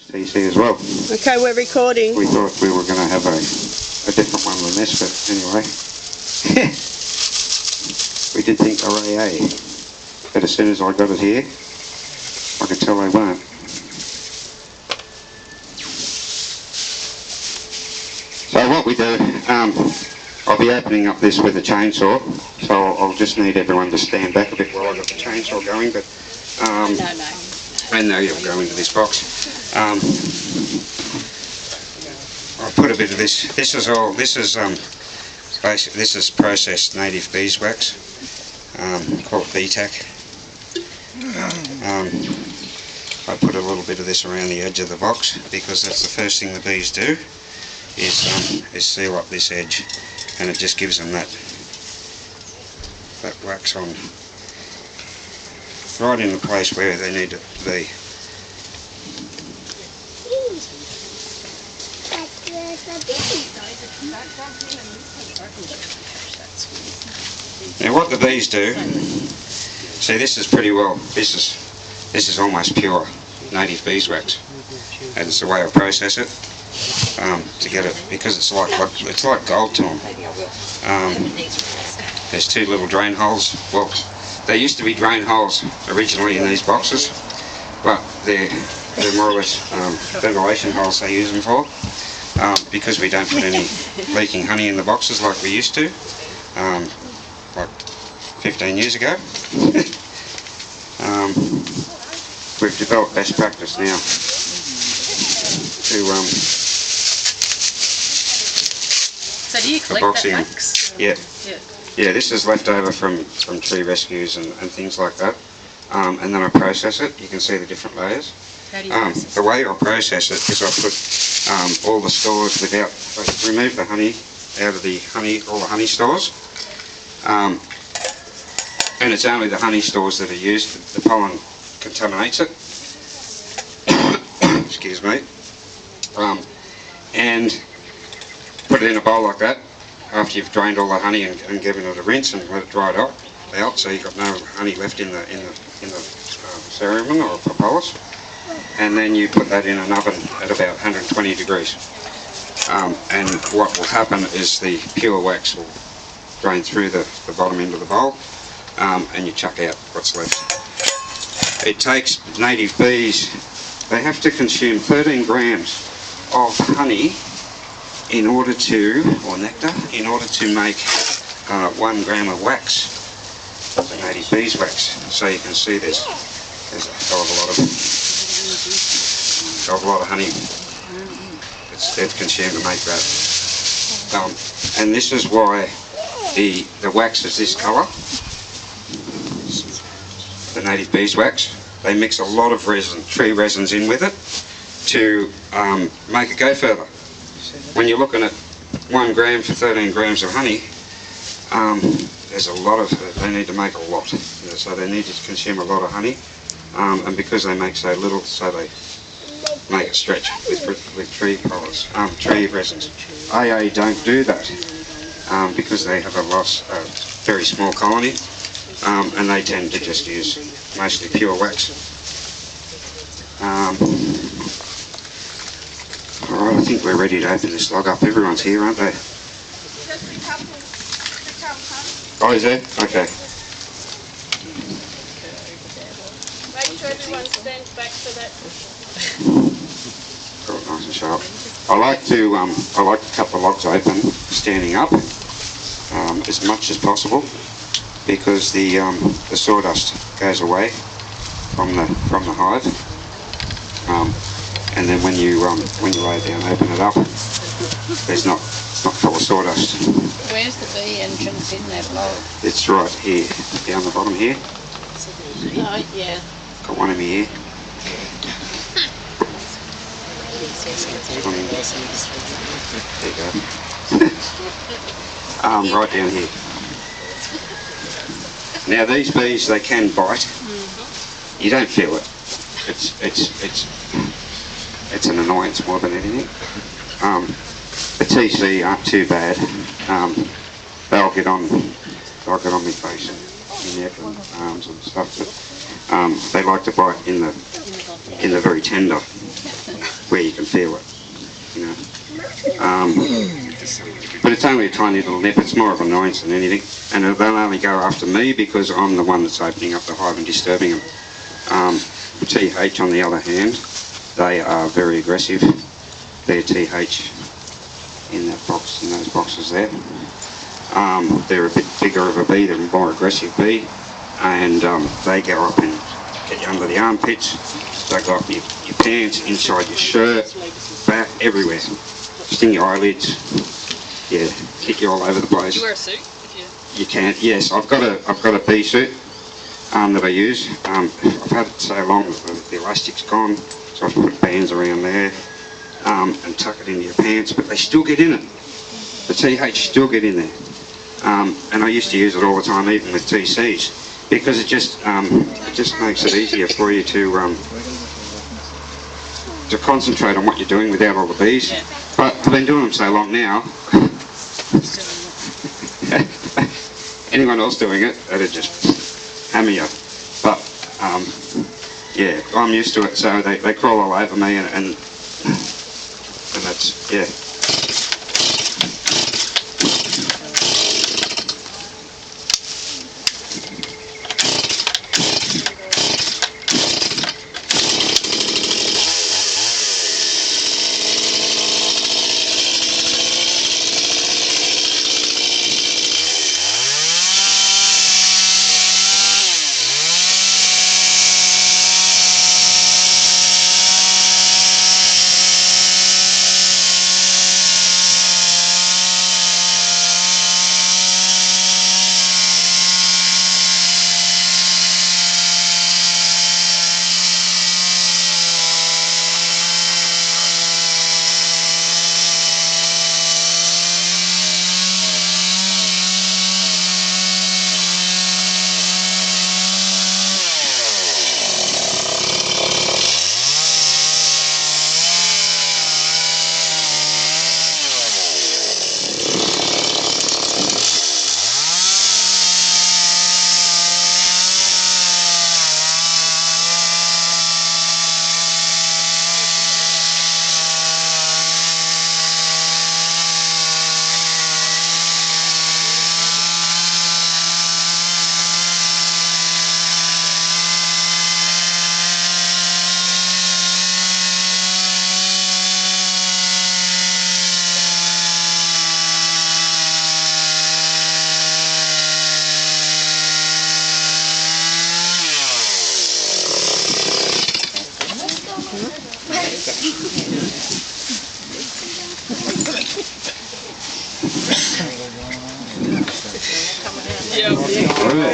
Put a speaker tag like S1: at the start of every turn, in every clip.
S1: TC as well.
S2: Okay, we're recording.
S1: We thought we were going to have a different one than this, but anyway. We did think they were AA, but as soon as I got it here, I could tell they weren't. So what we do, I'll be opening up this with a chainsaw, so I'll just need everyone to stand back a bit while I've got the chainsaw going, but and now you'll go into this box. I'll put a bit of this. This is processed native beeswax, called BTAC. I put a little bit of this around the edge of the box because that's the first thing the bees do is seal up this edge, and it just gives them that wax on right in the place where they need it to be. Now what the bees do, see, this is pretty well, this is almost pure native beeswax, and it's the way I process it to get it, because it's like gold to them. There's two little drain holes. Well, there used to be drain holes originally in these boxes, but they're more or less ventilation holes they use them for, because we don't put any leaking honey in the boxes like we used to, like 15 years ago. We've developed best practice now to
S2: So do you collect that wax?
S1: Yeah, this is left over from tree rescues and things like that, and then I process it. You can see the different layers.
S2: How do you process
S1: the way I process it is I put all the stores I remove the honey out of all the honey stores, and it's only the honey stores that are used. The pollen contaminates it. Excuse me. And put it in a bowl like that after you've drained all the honey and given it a rinse and let it dry it out, so you've got no honey left in the cerumen or propolis. And then you put that in an oven at about 120 degrees. And what will happen is the pure wax will drain through the bottom end of the bowl, and you chuck out what's left. It takes native bees, they have to consume 13 grams of honey or nectar, in order to make 1 gram of wax, the native beeswax. So you can see there's a hell of a lot of honey they've consumed to make that. And this is why the wax is this colour, the native beeswax. They mix a lot of tree resins in with it to make it go further. When you're looking at 1 gram for 13 grams of honey, there's a lot of, they need to make a lot. So they need to consume a lot of honey, and because they make so little, so they make it stretch with tree resins. AA don't do that, because they have a very small colony, and they tend to just use mostly pure wax. Alright, I think we're ready to open this log up. Everyone's here, aren't they? Oh, is there? Okay.
S2: Make sure everyone stands back so that...
S1: Got it nice and sharp. I like to cut the logs open standing up as much as possible, because the sawdust goes away from the hive, and then when you lay down, open it up, it's not full of sawdust.
S2: Where's the bee entrance in that log?
S1: It's right here, down the bottom here.
S2: Oh, yeah.
S1: Got one in my ear. There you go. Right down here. Now these bees, they can bite. You don't feel it. It's an annoyance more than anything. The TC aren't too bad. They'll get on my face and neck and arms and stuff. But they like to bite in the very tender where you can feel it, you know. But it's only a tiny little nip. It's more of an annoyance than anything. And they'll only go after me because I'm the one that's opening up the hive and disturbing them. TH, on the other hand, they are very aggressive. They're TH in that box, in those boxes there. They're a bit bigger of a bee, they're a more aggressive bee, and they go up and get you under the armpits, they go up your pants, inside your shirt, back, everywhere. Sting your eyelids, yeah, hit you all over the place.
S2: Do you wear a suit?
S1: You can, yes. I've got a bee suit that I use. I've had it so long that the elastic's gone, so I've put bands around there and tuck it into your pants, but they still get in it. The TH still get in there. And I used to use it all the time, even with TCs, because it just makes it easier for you to concentrate on what you're doing without all the bees.
S2: Yeah.
S1: But I've been doing them so long now. Anyone else doing it, it'd just hammer you. But yeah, I'm used to it, so they crawl all over me, and that's, yeah.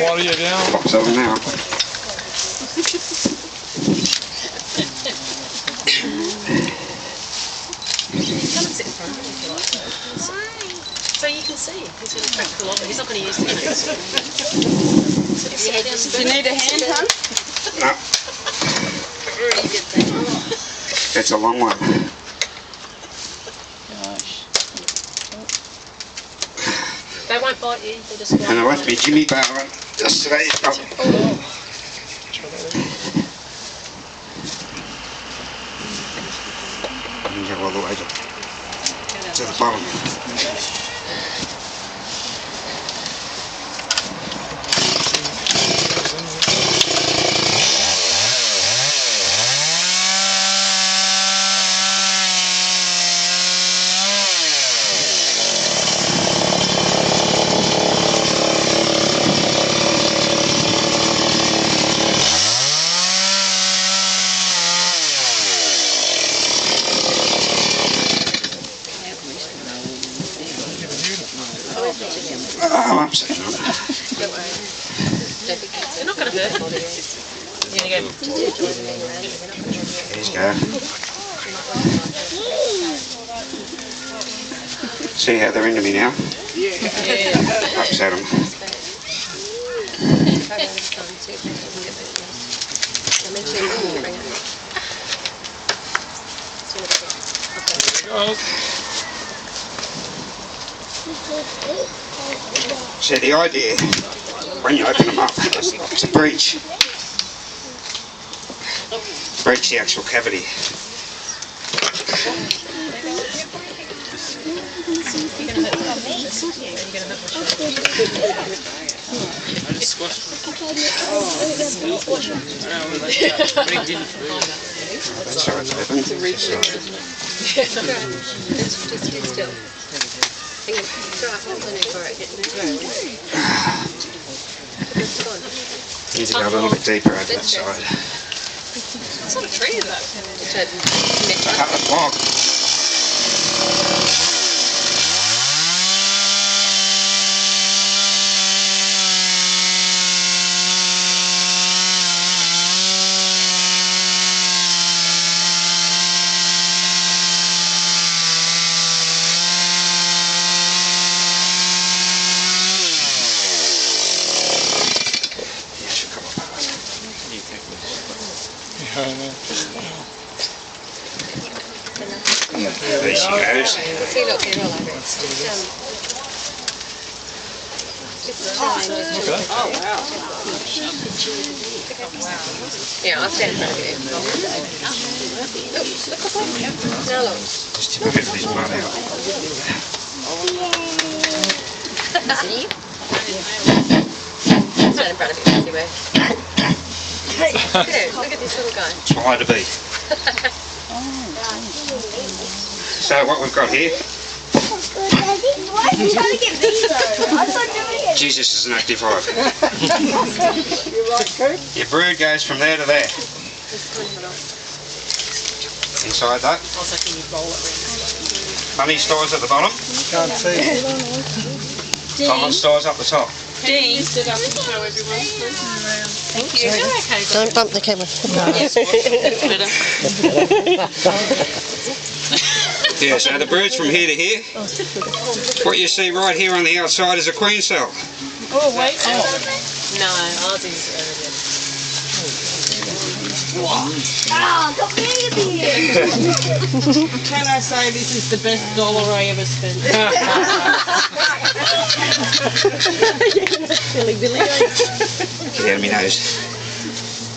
S3: What are you doing?
S1: Box of them now.
S2: Come and sit in front of him if you like. So you can see. He's going to crack the lobby. He's not going to use the hands.
S4: Do you need a hand, hon?
S1: No,
S2: Really good thing.
S1: it's a long one.
S2: They won't bite you. They just.
S1: And I left me Jimmy bar on just today. You can go all the way to the bottom. Oh, I'm upset.
S2: They're not going to hurt. You're going to go.
S1: There you go. See how they're into me now?
S2: Yeah.
S1: Upset them. See, the idea, when you open them up, it's to breach the actual cavity.
S2: You're going to hurt the bushes. You're going to hurt the
S3: I just squashed them.
S1: That's how it's happened.
S2: Just sit still. Try holding it for it.
S1: Need to go a little bit deeper over that side.
S2: What sort of tree is that?
S1: It's a hard log. There she goes.
S2: See, look, they're all over it. It's just fine. Oh, wow. Yeah, I'll stand in front of you. Look. Now look.
S1: Just to move this mud out.
S2: See? Stand in front of you, anyway. Look at this little guy.
S1: Spider bee. So what we've got here,
S4: Why are you trying to get me though? I'm not doing it.
S1: Jesus is an active hive.
S4: You're right, Kurt.
S1: Your brood goes from there to there. Inside that.
S2: Also, can you roll it around?
S1: Honey stores at the bottom.
S3: Can't see.
S1: Pollen stores up the top.
S2: Dean, stood up and show everyone. Thank you. Okay,
S5: Don't bump the camera.
S1: Yeah, so the brood's from here to here. What you see right here on the outside is a queen cell.
S2: Oh, wait. No, ours is
S4: Oh, the baby.
S5: Can I say this is the best dollar I ever spent? Silly Billy.
S1: Get out of my nose.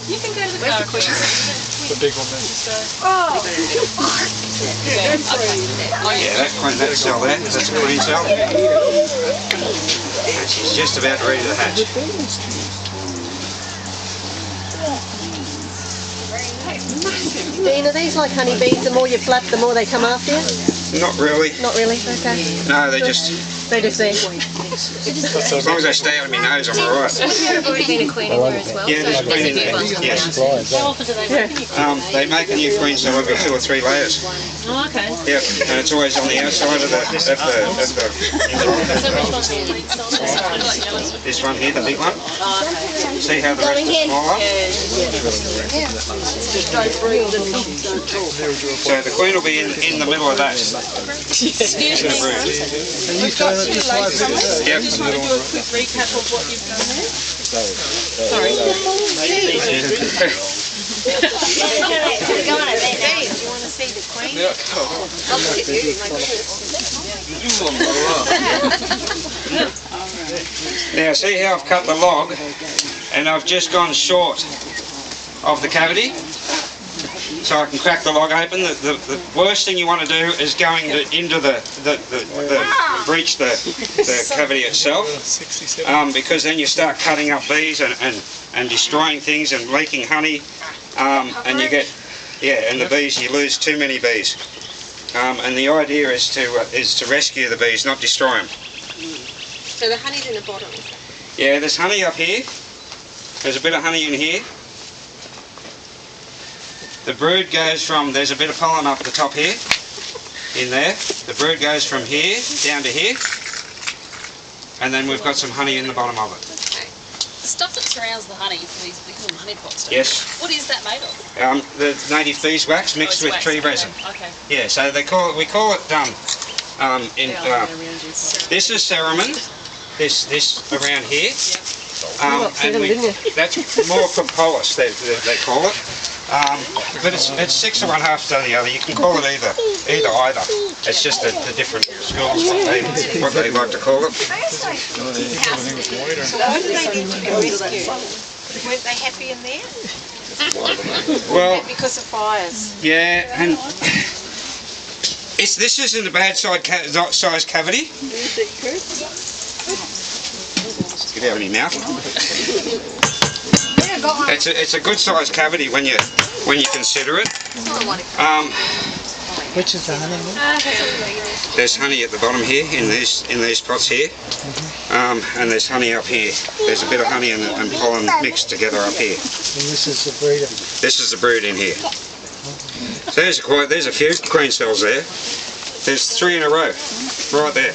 S2: You can go to the car quick.
S3: The big one then.
S1: Yeah, that cell there, that's a queen cell. And she's just about ready to hatch.
S5: Dean, are these like honeybees? The more you flap, the more they come after you?
S1: Not really.
S5: Not really? Okay.
S1: No, they just,
S5: They just there.
S1: as long as they stay out of my nose, I'm alright.
S2: There's already been a queen in there as well.
S1: Yeah, there's
S2: so
S1: queen in
S2: there's a
S1: there.
S2: new one.
S1: Yes.
S2: How often do they make a new queen?
S1: They make a new queen cell every 2 or 3 layers.
S2: Oh, okay.
S1: Yep, and it's always on the outside of the
S2: So which one's the elite cell?
S1: this one here, the big one.
S2: Oh, okay.
S1: See how the rest are smaller? So the queen will be in the middle of that.
S2: Excuse me.
S3: And you turn it just like this.
S1: Yep.
S5: Do a quick recap of what you've done there?
S2: Sorry.
S4: Go on it there now.
S2: Do you want to see the queen?
S4: I'll look at you. My goodness.
S1: Now see how I've cut the log and I've just gone short of the cavity so I can crack the log open. The worst thing you want to do is going into the breach the cavity itself,
S3: 67.
S1: because then you start cutting up bees and destroying things and leaking honey, and you get and the bees, you lose too many bees. And the idea is to rescue the bees, not destroy them.
S2: So the honey's in the bottom.
S1: Yeah, there's honey up here. There's a bit of honey in here. The brood goes from, there's a bit of pollen up the top here, in there. The brood goes from here down to here. And then we've got some honey in the bottom of it.
S2: Okay.
S6: The stuff that surrounds the honey, these we call them honey pots.
S1: Yes.
S6: What is that made of?
S1: The native beeswax mixed
S6: Oh, it's
S1: with
S6: wax,
S1: tree
S6: okay.
S1: resin.
S6: Okay.
S1: Yeah, so we call it this is cerumen, this around here. And that's more propolis, they call it. But it's 6 of one, half of the other. You can call it either. It's just the different schools what they like to call it.
S4: Why did they need to be rescued? Weren't they happy in there?
S1: Well,
S4: Because of fires.
S1: yeah, and This isn't a bad size cavity. Get out of my mouth. It's a good size cavity when you consider it.
S3: Which is the honey?
S1: There's honey at the bottom here in these pots here, and there's honey up here. There's a bit of honey and pollen mixed together up here.
S3: And this is the breeder.
S1: This is the brood in here. So there's a few queen cells there. There's 3 in a row, right there.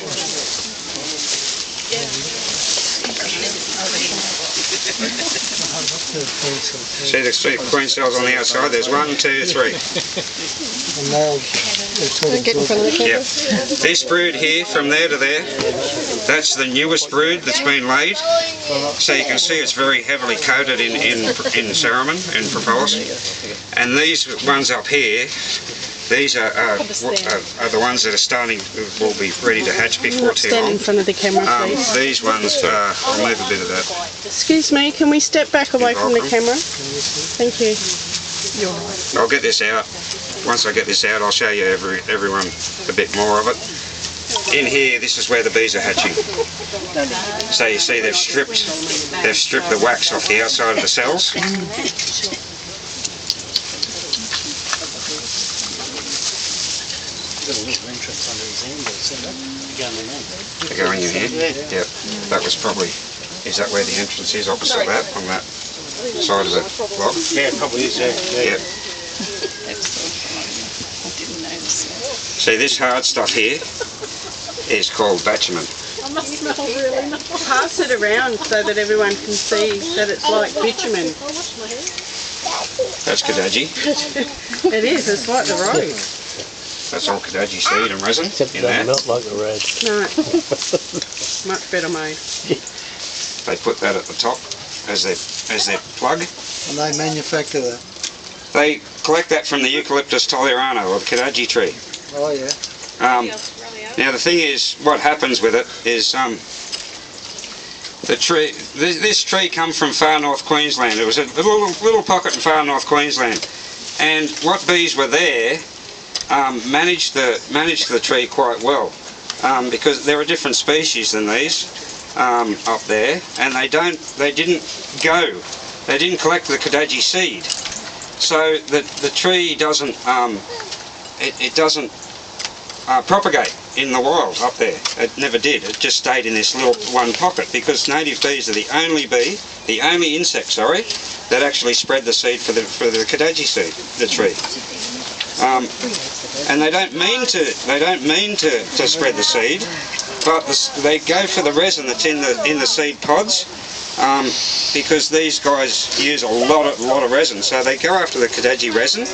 S1: See the 3 queen cells on the outside? There's 1, 2, 3.
S3: And they're talking
S5: Get in front of the camera.
S1: Yep. This brood here, from there to there, that's the newest brood that's been laid. So you can see it's very heavily coated in cerumen, in propolis. And these ones up here, these are the ones that are will be ready to hatch before too
S7: Stand
S1: long.
S7: in front of the camera, please.
S1: These ones, I'll move a bit of that.
S7: Excuse me, can we step back away from the camera? Thank you.
S1: I'll get this out. Once I get this out, I'll show you everyone a bit more of it. In here, this is where the bees are hatching. So you see they've stripped the wax off the outside of the cells. They're going in here. Yep. That was probably. Is that where the entrance is? Opposite that, on that side of the block.
S8: Yeah, it probably is, yeah.
S1: Yep. See, this hard stuff here is called bitumen.
S7: Pass it around so that everyone can see that it's like bitumen.
S1: That's Kadaji.
S7: It is, it's like the road.
S1: That's all Kadaji seed and resin
S8: Except
S1: in
S8: they
S1: there.
S8: melt like a rag.
S7: No, much better made.
S1: They put that at the top as their plug.
S3: And they manufacture that.
S1: They collect that from the Eucalyptus tolerana, or the Kadaji tree.
S3: Oh yeah.
S1: Now the thing is, what happens with it is the tree. This tree come from far north Queensland. It was a little pocket in far north Queensland, and what bees were there managed the tree quite well, because there are different species than these up there, and they didn't collect the Kadaji seed, so the tree doesn't it doesn't propagate in the wild up there. It never did. It just stayed in this little one pocket, because native bees are the only insect, that actually spread the seed for the Kadaji seed, the tree. And they don't mean to spread the seed, but they go for the resin that's in the seed pods, because these guys use a lot of resin, so they go after the Kadaji resin,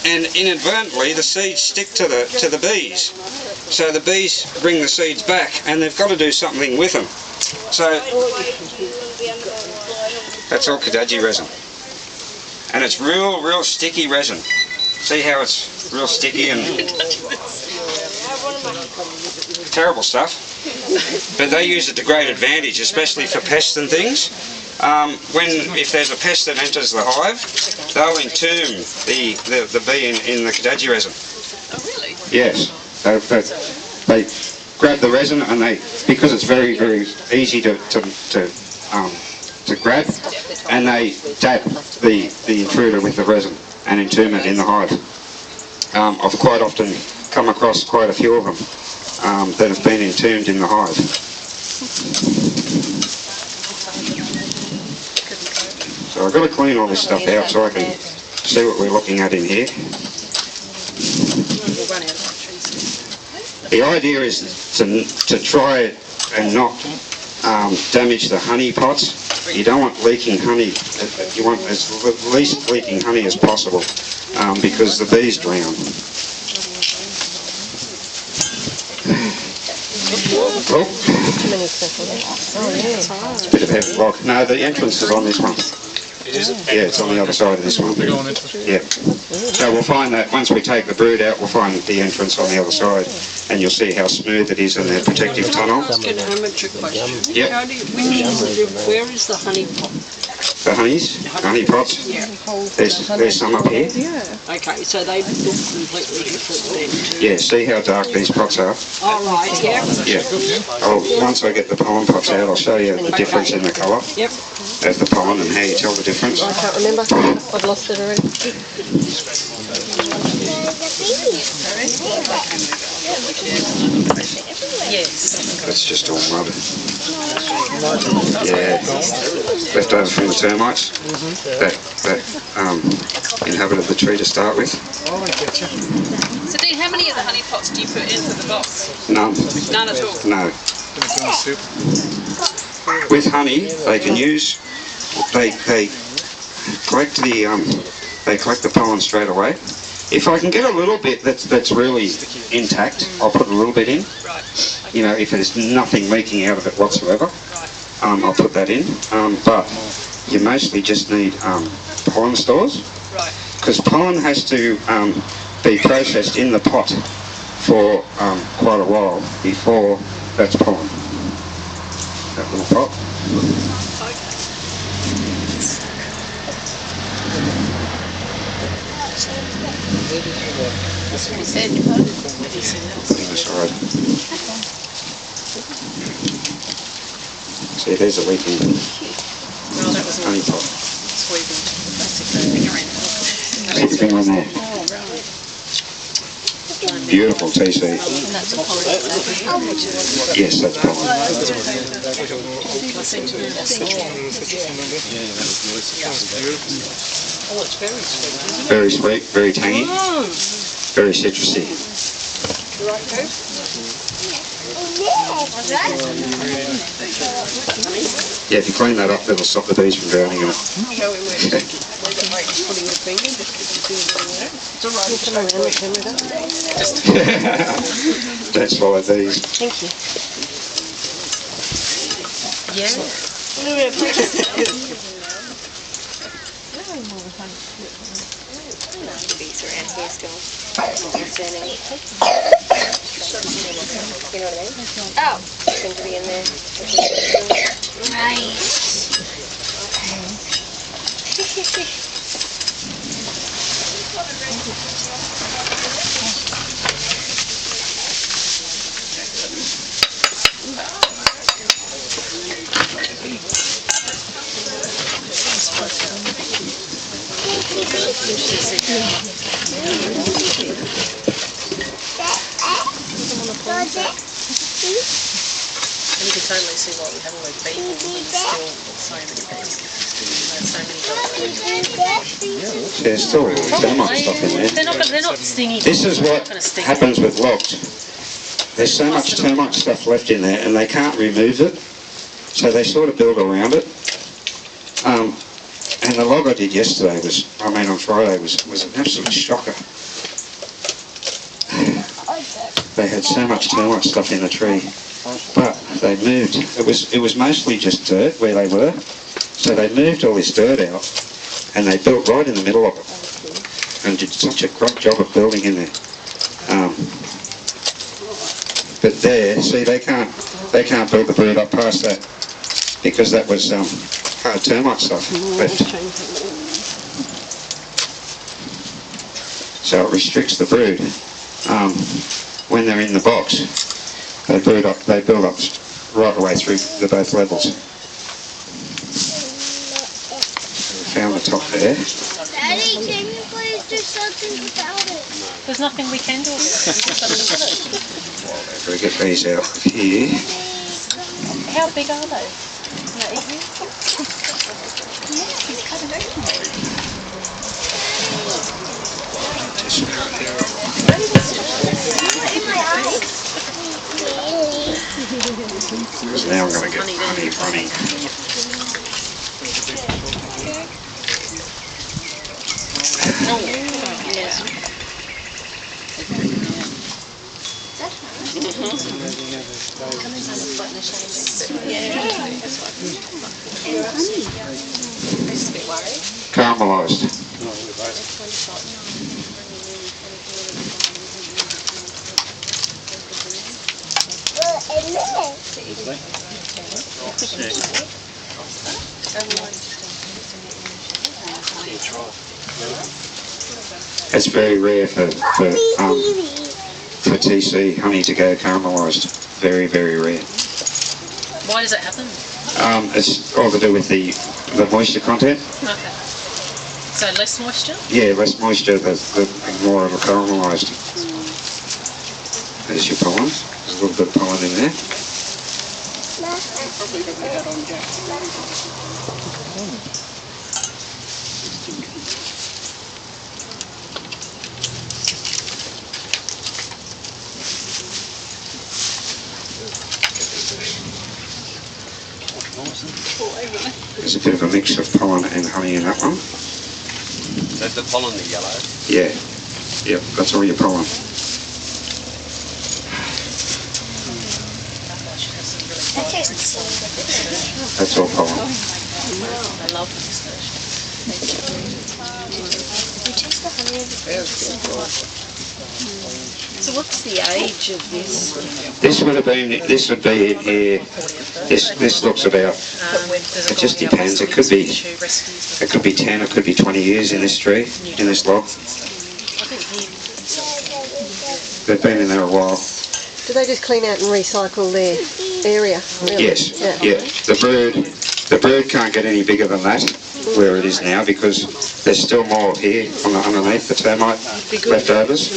S1: and inadvertently the seeds stick to the bees, so the bees bring the seeds back, and they've got to do something with them. So that's all Kadaji resin, and it's real sticky resin. See how it's real sticky and terrible stuff. But they use it to great advantage, especially for pests and things. If there's a pest that enters the hive, they'll entomb the bee in the Kadaji resin.
S6: Oh, really?
S1: Yes. They grab the resin, and because it's very easy to grab, and they dab the intruder with the resin and entomb it in the hive. I've quite often come across quite a few of them that have been entombed in the hive. So I've got to clean all this stuff out so I can see what we're looking at in here. The idea is to try and not damage the honey pots. You don't want leaking honey. You want as least leaking honey as possible, because the bees drown. Oh, it's a bit of heavy block. No, the entrance is on this one. Yeah, it's on the other side of this one. Yeah. So we'll find that once we take the brood out, we'll find the entrance on the other side, and you'll see how smooth it is in their protective tunnel.
S7: Amateur question.
S1: Yep.
S7: Where is the honey pot?
S1: the honey pots. There's some up here.
S4: Okay, so they look completely different then.
S1: Yeah, see how dark these pots are?
S4: All right, yeah.
S1: Yeah. Once I get the pollen pots out, I'll show you the difference in the colour
S4: Yep.
S1: of the pollen and how you tell the difference.
S5: I can't remember. I've lost it already.
S2: Yes.
S1: That's just all mud. Yeah. Left over from the termites that inhabited the tree to start with.
S3: Oh, I get you.
S6: So Dean, how many of the honey pots do you put into the box?
S1: None.
S6: None at all.
S1: No. With honey, they can use. They collect the pollen straight away. If I can get a little bit that's really intact, I'll put a little bit in.
S6: Right.
S1: You know, if there's nothing leaking out of it whatsoever, I'll put that in. But you mostly just need pollen stores,
S6: Right.
S1: because pollen has to be processed in the pot for quite a while before that's pollen. That little pot.
S6: That's what he said.
S1: Putting aside. See, there's a leaking
S2: No, that was all
S1: honey pot.
S2: sweeping plastic thing around.
S1: Everything on there. Beautiful TC. Yes, that's pollen.
S2: I seem to remember seeing Oh, it's very sweet.
S1: Very sweet, very tangy, very citrusy. Yeah, if you clean that up, it'll stop the bees from drowning in it. Don't swallow these.
S5: Thank you.
S2: Yeah.
S5: Bees around here still. Concerning. You know what I mean? Oh. Seem to be in there.
S2: And you can totally see why we have all those bees when there's still so many bees. There's so many dogs.
S1: There's still termite stuff in there.
S2: They're not stingy.
S1: This is
S2: They're
S1: what
S2: not gonna sting.
S1: happens with logs. There's so much termite stuff left in there and they can't remove it, so they sort of build around it. And the log I did yesterday on Friday was an absolute shocker. They had so much termite stuff in the tree, but they moved. It was mostly just dirt where they were, so they moved all this dirt out, and they built right in the middle of it, and did such a great job of building in there. But there, see, they can't build the brood up past that because that was hard termite stuff left. So it restricts the brood. When they're in the box, they build up right the way through the both levels. We found the top there.
S8: Daddy, can you please do something about it?
S2: There's nothing we can do about it. We just got to look at it.
S1: We get these out here.
S2: How big are they?
S1: Because now I'm going to get honey running. Caramelised. It's very rare for TC honey to go caramelised. Very, very rare.
S2: Why does it happen?
S1: It's all to do with the moisture content.
S2: Okay. So less moisture?
S1: Yeah, less moisture, the more it'll caramelise. There's your pollen. There's a little bit of pollen in there. There's a bit of a mix of pollen and honey in that one.
S9: Is that the pollen, the yellow?
S1: Yeah. Yep, that's all your pollen. That's all pollen.
S2: I love excursions.
S4: So what's the age of this?
S1: This would be in here. This looks about. It just depends. It could be 10, it could be 20 years in this tree, in this log. They've been in there a while.
S5: Do they just clean out and recycle their area? Really?
S1: Yes. Yeah. The bird can't get any bigger than that, where it is now, because there's still more here underneath the termite leftovers.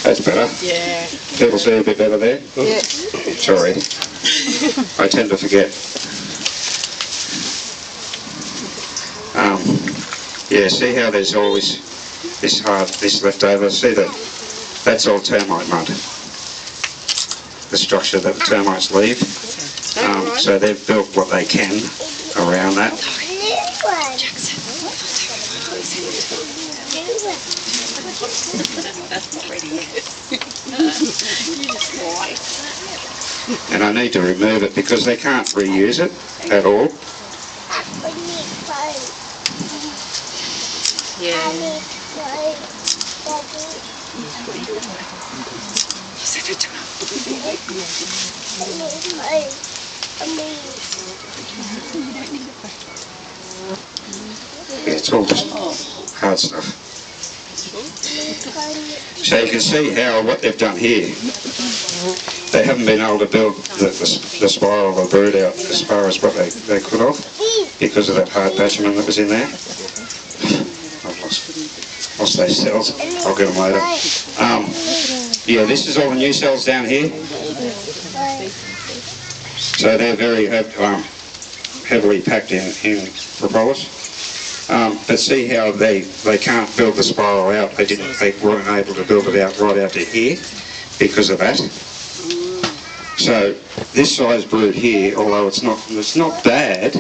S1: That's better.
S2: Yeah.
S1: People see a bit better there?
S5: Yeah.
S1: Sorry. I tend to forget. Yeah, see how there's always this leftover? See that's all termite mud. The structure that the termites leave. So they've built what they can around that. And I need to remove it because they can't reuse it at all. Yeah, it's all just hard stuff. So you can see how what they've done here, they haven't been able to build the spiral of the brood out as far as what they could have because of that hard bitumen that was in there. I've lost those cells. I'll get them later. Yeah, this is all the new cells down here. So they're very heavily packed in propolis. But see how they can't build the spiral out. They weren't able to build it out right out to here because of that. So this size brood here, although it's not bad,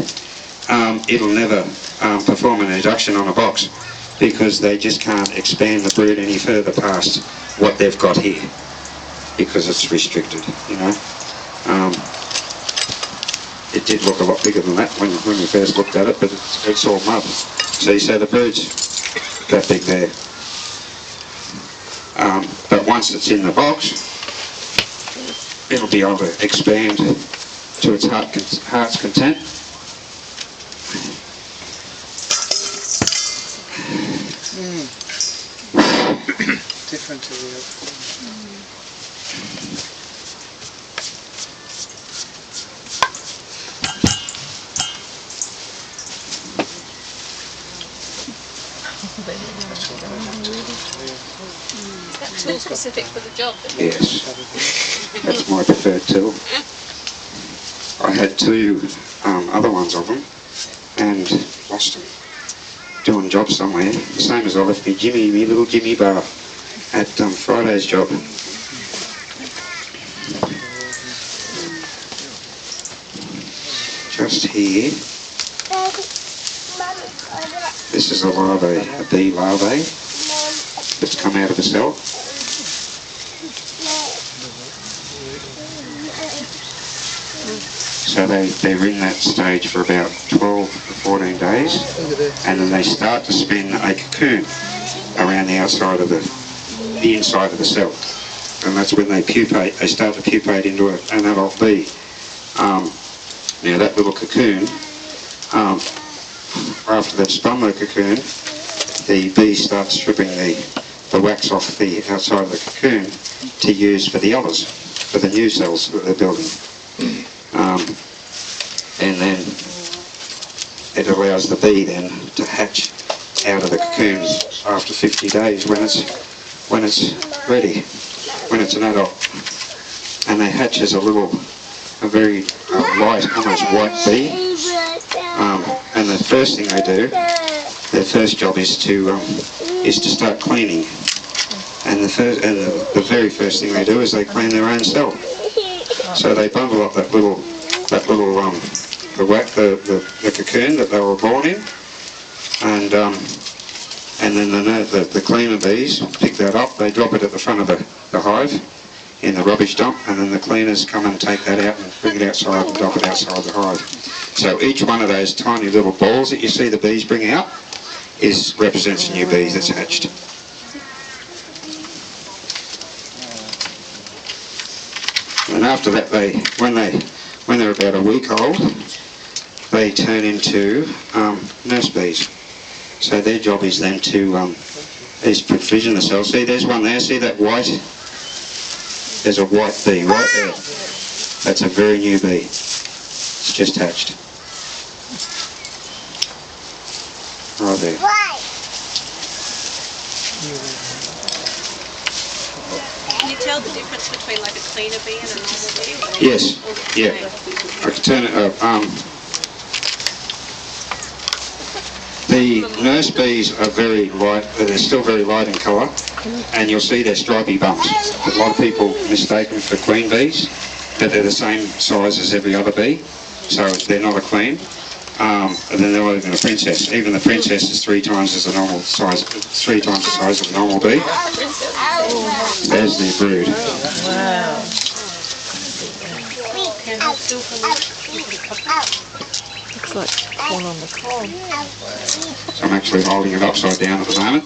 S1: it'll never perform an induction on a box because they just can't expand the brood any further past what they've got here because it's restricted, you know. It did look a lot bigger than that when we first looked at it, but it's all mud. See, so the brood's that big there. But once it's in the box, it'll be able to expand to its heart's content.
S3: Different to the other.
S6: Is that tool specific for the job?
S1: Yes, that's my preferred tool. I had two other ones of them and lost them. Doing jobs somewhere, the same as I left me little Jimmy bar at Friday's job. Just here. This is a larvae, a bee larvae that's come out of the cell. So they're in that stage for about 12 to 14 days, and then they start to spin a cocoon around the outside of the inside of the cell, and that's when they pupate. They start to pupate into an adult bee. Now that little cocoon after they've spun the cocoon, the bees start stripping the wax off the outside of the cocoon to use for the others, for the new cells that they're building. And then it allows the bee then to hatch out of the cocoons after 50 days when it's ready, when it's an adult. And they hatch as a very light, almost white bee. And the first thing they do, their first job is to start cleaning. And the very first thing they do is they clean their own cell. So they bundle up the cocoon that they were born in, and then the cleaner bees pick that up. They drop it at the front of the hive in the rubbish dump, and then the cleaners come and take that out and bring it outside and dump it outside the hive. So each one of those tiny little balls that you see the bees bring out represents a new bee that's hatched. And after that, when they're about a week old, they turn into nurse bees. So their job is then to provision the cells. See, there's one there. See that white? There's a white bee right there. That's a very new bee. It's just hatched. Right there.
S4: Can you tell the difference between like a cleaner bee and a normal bee?
S1: Yes. Yeah. I can turn it up. The nurse bees are very light. They're still very light in colour, and you'll see their stripy bumps. A lot of people mistake them for queen bees, but they're the same size as every other bee, so they're not a queen. And then they're not even a princess. Even the princess is 3 times the size of a normal bee. There's the brood.
S2: Wow.
S7: Looks like corn on the cob.
S1: So I'm actually holding it upside down at the moment.